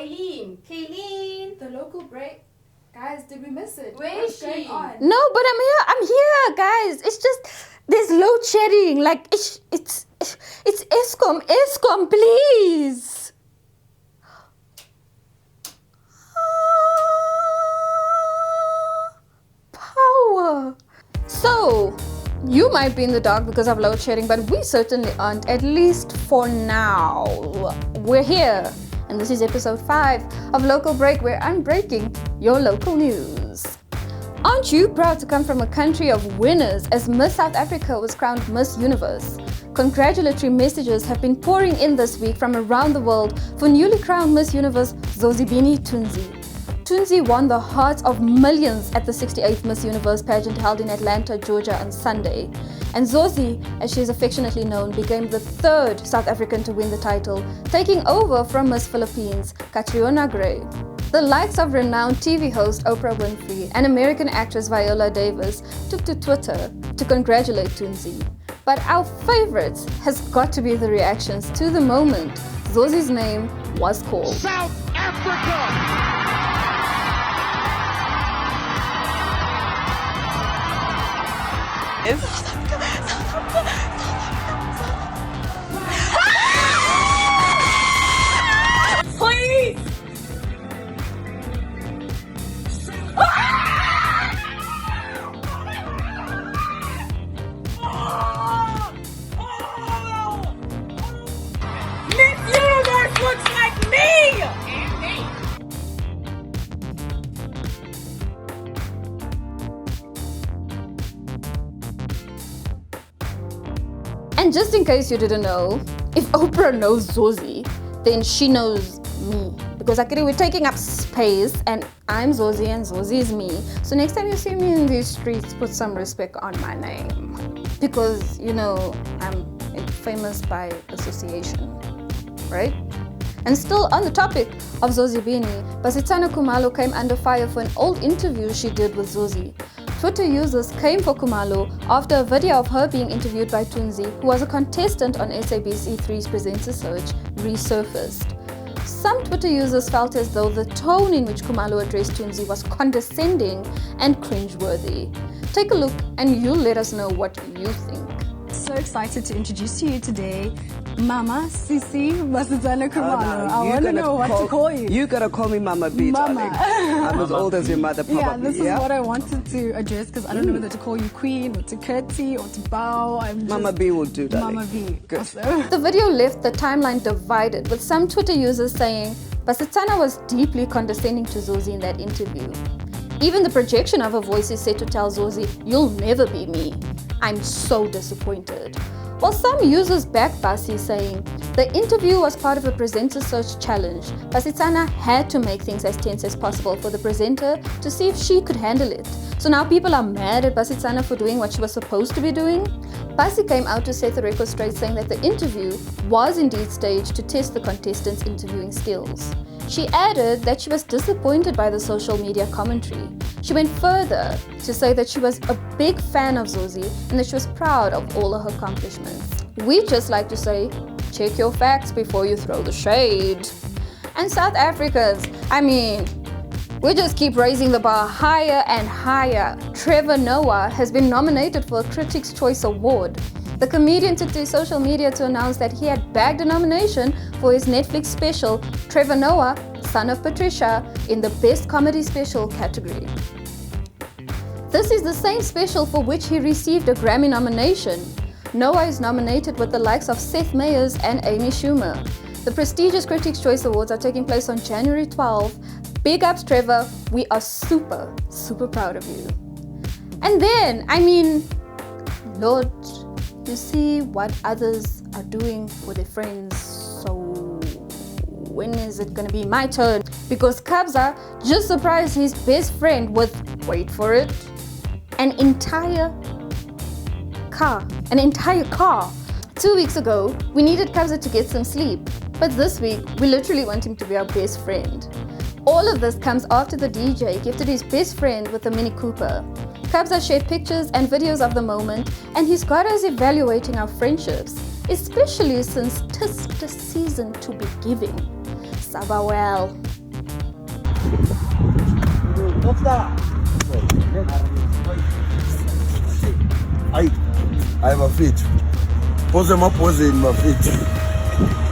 Kayleen. The local break. Guys, did we miss it? Where is she? Going on? No, but I'm here, guys. It's just there's load shedding. Like it's ESCOM, please. Power. So you might be in the dark because of load shedding, but we certainly aren't. At least for now, we're here. And this is episode 5 of Local Break, where I'm breaking your local news. Aren't you proud to come from a country of winners as Miss South Africa was crowned Miss Universe? Congratulatory messages have been pouring in this week from around the world for newly crowned Miss Universe Zozibini Tunzi. Tunzi won the hearts of millions at the 68th Miss Universe pageant held in Atlanta, Georgia on Sunday. And Zozi, as she is affectionately known, became the 3rd South African to win the title, taking over from Miss Philippines, Catriona Gray. The likes of renowned TV host Oprah Winfrey and American actress Viola Davis took to Twitter to congratulate Tunzi. But our favorite has got to be the reactions to the moment Zozi's name was called. South Africa! Please. Miss Universe looks like me. And just in case you didn't know, if Oprah knows Zozi, then she knows me. Because actually we're taking up space and I'm Zozi and Zozi is me. So next time you see me in these streets, put some respect on my name. Because, you know, I'm famous by association, right? And still on the topic of Zozibini, Basitsana Khumalo came under fire for an old interview she did with Zozi. Twitter users came for Khumalo after a video of her being interviewed by Tunzi, who was a contestant on SABC3's Presenter Search, resurfaced. Some Twitter users felt as though the tone in which Khumalo addressed Tunzi was condescending and cringeworthy. Take a look and you'll let us know what you think. So excited to introduce to you today Mama Sisi Basitsana Khumalo. I want to know what to call you. You gotta call me Mama B, Mama. darling. I'm as old as your mother, probably. Yeah, this is what I wanted to address because I don't know whether to call you Queen or to curtsy or to bow. Mama B will do, darling. Mama B. Good. Awesome. The video left the timeline divided, with some Twitter users saying Basitsana was deeply condescending to Zozi in that interview. Even the projection of her voice is said to tell Zozi, "You'll never be me. I'm so disappointed." While some users backed Basi, saying the interview was part of a presenter search challenge, Basitsana had to make things as tense as possible for the presenter to see if she could handle it. So now people are mad at Basitsana for doing what she was supposed to be doing? Basi came out to set the record straight, saying that the interview was indeed staged to test the contestants' interviewing skills. She added that she was disappointed by the social media commentary. She went further to say that she was a big fan of Zozi and that she was proud of all of her accomplishments. We just like to say, check your facts before you throw the shade. And South Africans, we just keep raising the bar higher and higher. Trevor Noah has been nominated for a Critics' Choice Award. The comedian took to social media to announce that he had bagged a nomination for his Netflix special, Trevor Noah, Son of Patricia, in the Best Comedy Special category. This is the same special for which he received a Grammy nomination. Noah is nominated with the likes of Seth Meyers and Amy Schumer. The prestigious Critics' Choice Awards are taking place on January 12. Big ups, Trevor. We are super, super proud of you. And then, Lord, you see what others are doing for their friends. So when is it gonna be my turn? Because Kabza just surprised his best friend with, wait for it, an entire car. 2 weeks ago, we needed Kabza to get some sleep. But this week, we literally want him to be our best friend. All of this comes after the DJ gifted his best friend with a Mini Cooper. Kabza shared pictures and videos of the moment, and he's got us evaluating our friendships, especially since 'tis the season to be giving. Sabawell. Ay mafethu. Pose mapozeni mafethu.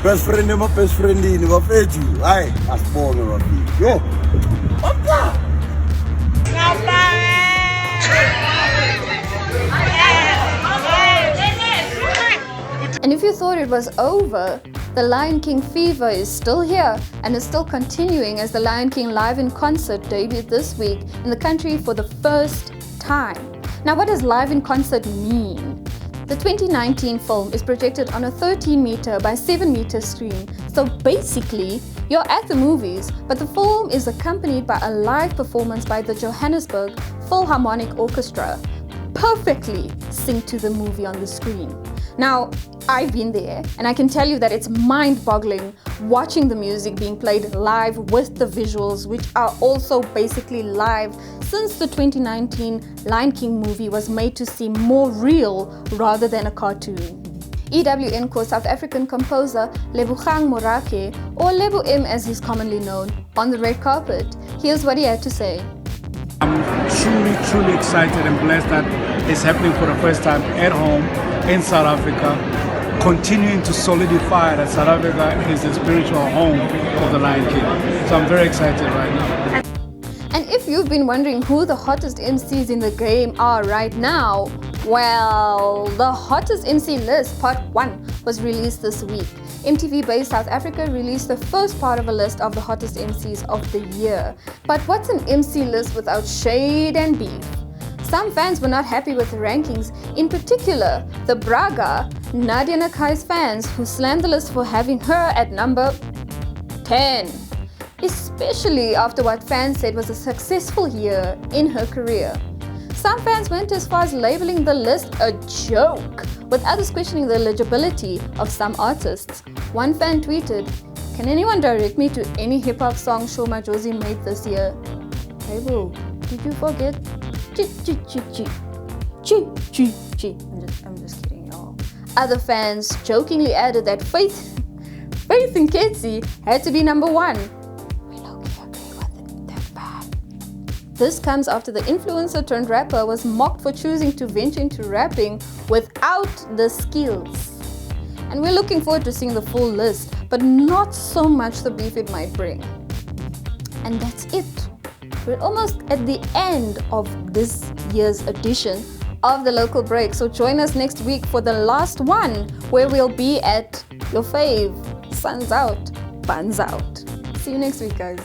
Best friend ini mafethu. Hayi asibonge mafethu. Yo. Opla. And if you thought it was over, the Lion King fever is still here and is still continuing as the Lion King live in concert debuted this week in the country for the first time. Now, what does live in concert mean? The 2019 film is projected on a 13-meter by 7-meter screen. So basically, you're at the movies, but the film is accompanied by a live performance by the Johannesburg Philharmonic Orchestra. Perfectly sync to the movie on the screen. Now, I've been there and I can tell you that it's mind-boggling watching the music being played live with the visuals, which are also basically live since the 2019 Lion King movie was made to seem more real rather than a cartoon. EWN South African composer Lebogang Morake, or Lebo M as he's commonly known, on the red carpet. Here's what he had to say. I'm truly excited and blessed that it's happening for the first time at home in South Africa, continuing to solidify that South Africa is the spiritual home of the Lion King. So I'm very excited right now. And if you've been wondering who the hottest MCs in the game are right now, well, the hottest MC list part 1 was released this week. MTV based South Africa released the first part of a list of the hottest MCs of the year. But what's an MC list without shade and beef? Some fans were not happy with the rankings, in particular the Braga, Nadia Nakai's fans, who slammed the list for having her at number 10, especially after what fans said was a successful year in her career. Some fans went as far as labeling the list a joke, with others questioning the eligibility of some artists. One fan tweeted, "Can anyone direct me to any hip-hop song Shoma Josie made this year?" Hey boo, did you forget? I'm just kidding, y'all. Other fans jokingly added that Faith in Ketsi had to be number 1. We low-key agree with it that bad. This comes after the influencer turned rapper was mocked for choosing to venture into rapping without the skills. And we're looking forward to seeing the full list, but not so much the beef it might bring. And that's it. We're almost at the end of this year's edition of the Local Break. So join us next week for the last one, where we'll be at your fave, Sun's Out, Buns Out. See you next week, guys.